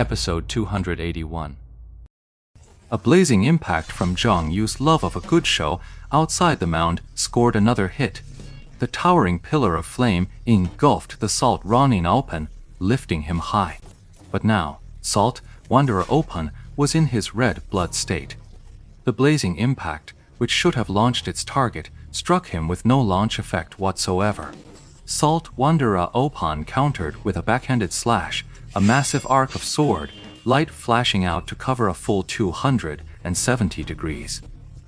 Episode 281. A blazing impact from Zhang Yu's love of a good show outside the mound scored another hit. The towering pillar of flame engulfed the Salt Ronin Alpen, lifting him high. But now, Salt Wanderer Open was in his red blood state. The blazing impact, which should have launched its target, struck him with no launch effect whatsoever. Salt Wanderer Opan countered with a backhanded slash, a massive arc of sword, light flashing out to cover a full 270 degrees.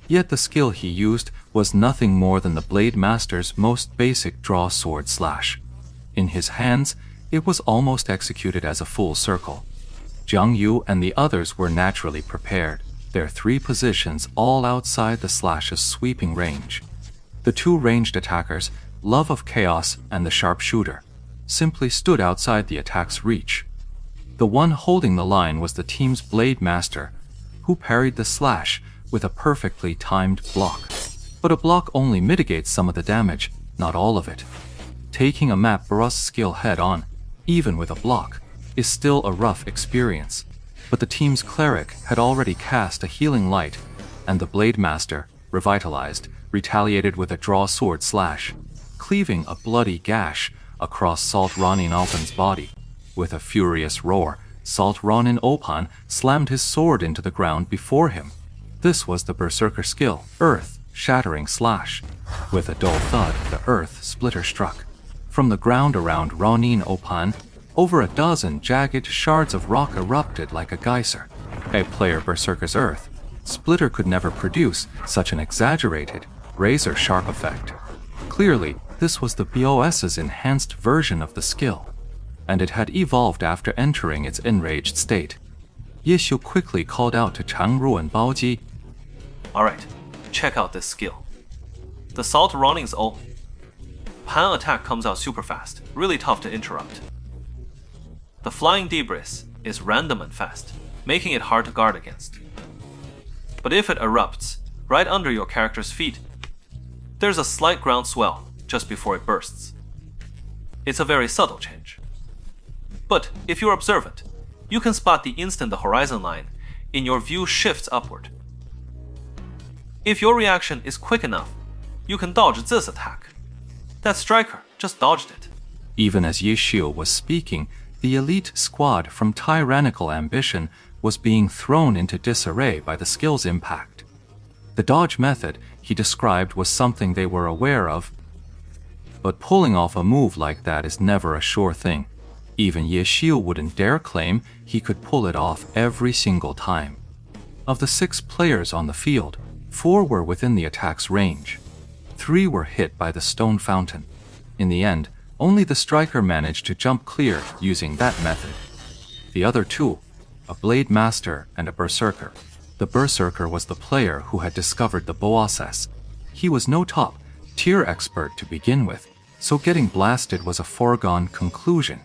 Yet the skill he used was nothing more than the Blade Master's most basic draw sword slash. In his hands, it was almost executed as a full circle. Jiang Yu and the others were naturally prepared, their three positions all outside the slash's sweeping range. The two ranged attackers, Love of Chaos and the Sharpshooter, simply stood outside the attack's reach. The one holding the line was the team's Blade Master, who parried the slash with a perfectly timed block. But a block only mitigates some of the damage, not all of it. Taking a map Barras skill head-on, even with a block, is still a rough experience. But the team's cleric had already cast a healing light, and the Blade Master, revitalized, retaliated with a draw sword slash, cleaving a bloody gash across Salt Ronin Alpen's body. With a furious roar, Salt Ronin Opan slammed his sword into the ground before him. This was the Berserker skill, Earth-Shattering Slash. With a dull thud, the Earth Splitter struck. From the ground around Ronin Opan, over a dozen jagged shards of rock erupted like a geyser. A player Berserker's Earth Splitter could never produce such an exaggerated, razor-sharp effect. Clearly, this was the BOS's enhanced version of the skill, and it had evolved after entering its enraged state. Ye Xiu quickly called out to Chang Ru and Bao Ji. Alright, check out this skill. The Salt Ronin's ult. Pan attack comes out super fast, really tough to interrupt. The Flying Debris is random and fast, making it hard to guard against. But if it erupts right under your character's feet, there's a slight ground swell just before it bursts. It's a very subtle change. But if you're observant, you can spot the instant the horizon line in your view shifts upward. If your reaction is quick enough, you can dodge this attack. That striker just dodged it. Even as Ye Xiu was speaking, the elite squad from Tyrannical Ambition was being thrown into disarray by the skill's impact. The dodge method he described was something they were aware of, but pulling off a move like that is never a sure thing. Even Ye Xiu wouldn't dare claim he could pull it off every single time. Of the 6 players on the field, 4 were within the attack's range. 3 were hit by the stone fountain. In the end, only the striker managed to jump clear using that method. The other 2, a Blade Master and a Berserker. The Berserker was the player who had discovered the BOSS. He was no top-tier expert to begin with, so getting blasted was a foregone conclusion.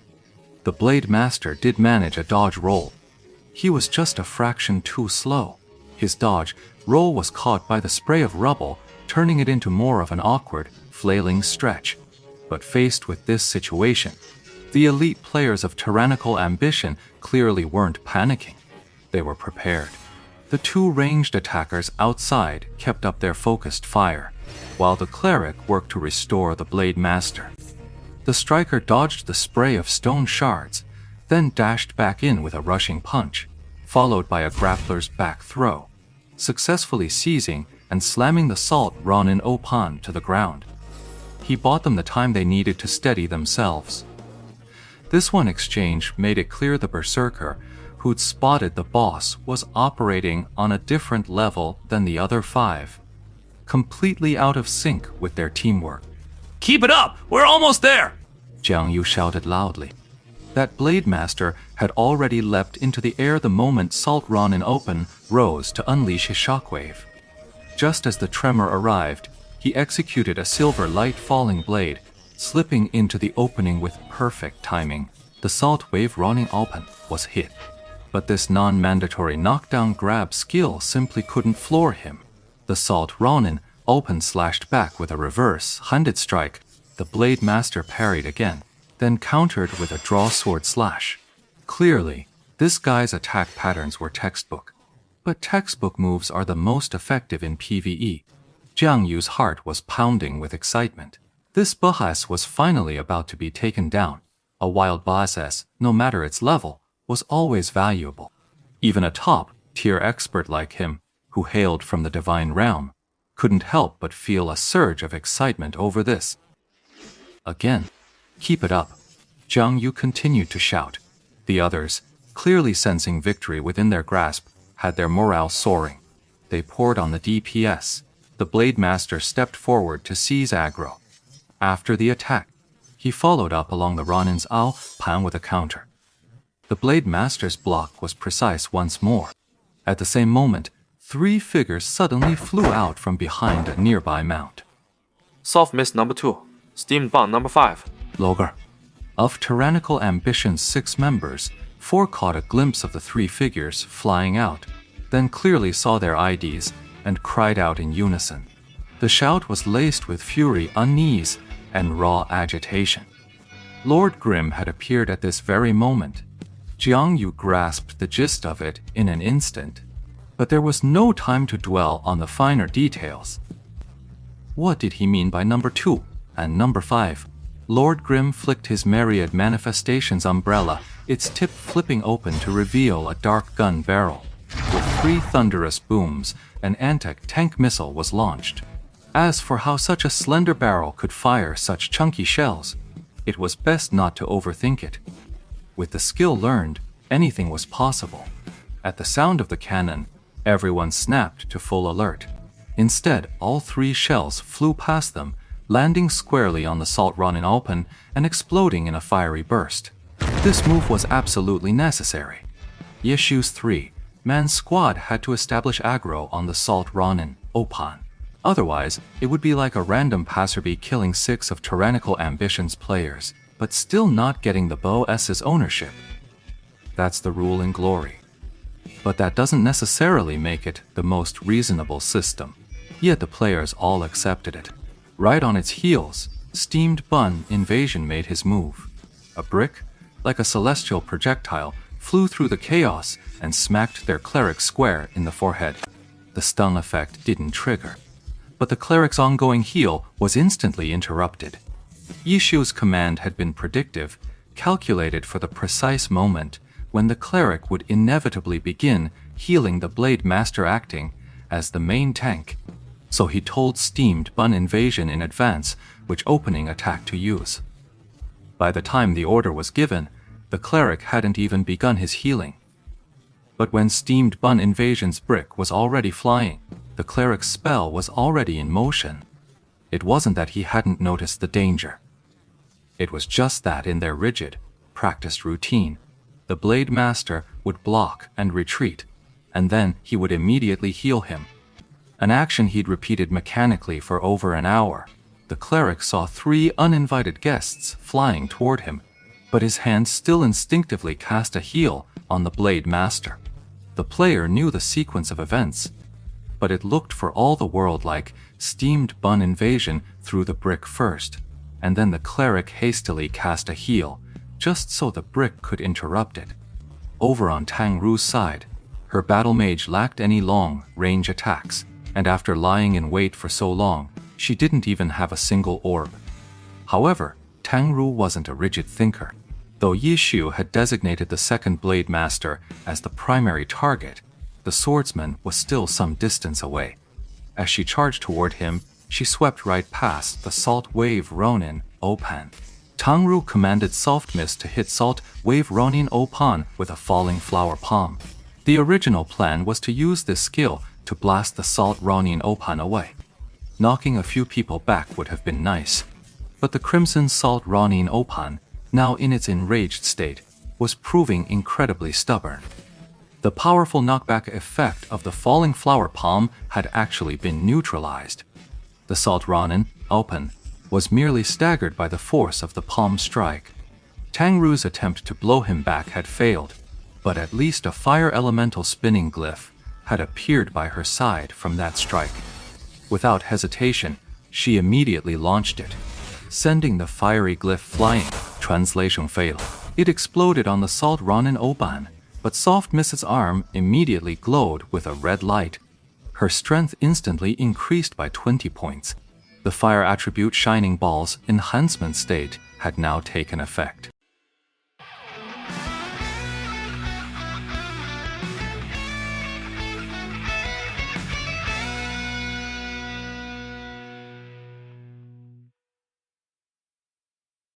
The Blade Master did manage a dodge roll. He was just a fraction too slow. His dodge roll was caught by the spray of rubble, turning it into more of an awkward, flailing stretch. But faced with this situation, the elite players of Tyrannical Ambition clearly weren't panicking. They were prepared. The 2 ranged attackers outside kept up their focused fire, while the cleric worked to restore the Blade Master. The striker dodged the spray of stone shards, then dashed back in with a rushing punch, followed by a grappler's back throw, successfully seizing and slamming the Salt Ronin Opan to the ground. He bought them the time they needed to steady themselves. This one exchange made it clear the Berserker, who'd spotted the boss, was operating on a different level than the other 5, completely out of sync with their teamwork. Keep it up! We're almost there! Jiang Yu shouted loudly. That Blade Master had already leapt into the air the moment Salt Ronin Open rose to unleash his shockwave. Just as the tremor arrived, he executed a silver light falling blade, slipping into the opening with perfect timing. The Salt Wave Ronin Alpen was hit. But this non-mandatory knockdown grab skill simply couldn't floor him. The Salt Ronin Alpen slashed back with a reverse-handed strike. The Blade Master parried again, then countered with a draw sword slash. Clearly, This guy's attack patterns were textbook. But textbook moves are the most effective in PvE. Jiang Yu's heart was pounding with excitement. This boss was finally about to be taken down. A wild boss, no matter its level, was always valuable. Even a top-tier expert like him, who hailed from the divine realm, couldn't help but feel a surge of excitement over this. Again, keep it up. Jiang Yu continued to shout. The others, clearly sensing victory within their grasp, had their morale soaring. They poured on the DPS. The Blade Master stepped forward to seize aggro. After the attack, he followed up along the Ronin's Ao Pan with a counter. The Blade Master's block was precise once more. At the same moment, 3 figures suddenly flew out from behind a nearby mount. Soft Mist number 2, Steamed Bun number 5. Logger. Of Tyrannical Ambition's 6 members, 4 caught a glimpse of the 3 figures flying out, then clearly saw their IDs and cried out in unison. The shout was laced with fury, unease, and raw agitation. Lord Grimm had appeared at this very moment. Jiang Yu grasped the gist of it in an instant, but there was no time to dwell on the finer details. What did he mean by number 2 and number 5? Lord Grimm flicked his myriad manifestations umbrella, its tip flipping open to reveal a dark gun barrel. With 3 thunderous booms, an anti-tank missile was launched. As for how such a slender barrel could fire such chunky shells, it was best not to overthink it. With the skill learned, anything was possible. At the sound of the cannon, everyone snapped to full alert. Instead, all 3 shells flew past them, landing squarely on the Salt Ronin open and exploding in a fiery burst. This move was absolutely necessary. Yeshu's 3-man squad had to establish aggro on the Salt Ronin Opan. Otherwise, it would be like a random passerby killing 6 of Tyrannical Ambition's players, but still not getting the boss's ownership. That's the rule in Glory. But that doesn't necessarily make it the most reasonable system. Yet the players all accepted it. Right on its heels, Steamed Bun Invasion made his move. A brick, like a celestial projectile, flew through the chaos and smacked their cleric square in the forehead. The stun effect didn't trigger, but the cleric's ongoing heal was instantly interrupted. Yishu's command had been predictive, calculated for the precise moment when the cleric would inevitably begin healing the Blade Master acting as the main tank, so he told Steamed Bun Invasion in advance which opening attack to use. By the time the order was given, the cleric hadn't even begun his healing. But when Steamed Bun Invasion's brick was already flying, the cleric's spell was already in motion. It wasn't that he hadn't noticed the danger. It was just that in their rigid, practiced routine, the Blade Master would block and retreat, and then he would immediately heal him. An action he'd repeated mechanically for over an hour. The cleric saw 3 uninvited guests flying toward him, but his hand still instinctively cast a heal on the Blade Master. The player knew the sequence of events, but it looked for all the world like Steamed Bun Invasion threw the brick first, and then the cleric hastily cast a heal, just so the brick could interrupt it. Over on Tang Ru's side, her battle mage lacked any long-range attacks, and after lying in wait for so long, she didn't even have a single orb. However, Tang Ru wasn't a rigid thinker. Though Yishu had designated the second Blade Master as the primary target, the swordsman was still some distance away. As she charged toward him, she swept right past the Salt Wave Ronin Opan. Tang Ru commanded Soft Mist to hit Salt Wave Ronin Opan with a falling flower palm. The original plan was to use this skill to blast the Salt Ronin Opan away. Knocking a few people back would have been nice, but the Crimson Salt Ronin Opan, now in its enraged state, was proving incredibly stubborn. The powerful knockback effect of the falling flower palm had actually been neutralized. The Salt Ronin Opan was merely staggered by the force of the palm strike. Tang Ru's attempt to blow him back had failed, but at least a fire elemental spinning glyph had appeared by her side from that strike. Without hesitation, she immediately launched it, sending the fiery glyph flying. Translation failed. It exploded on the Salt Ronin Opan, but Soft Mist's arm immediately glowed with a red light. Her strength instantly increased by 20 points. The fire attribute Shining Ball's enhancement state had now taken effect.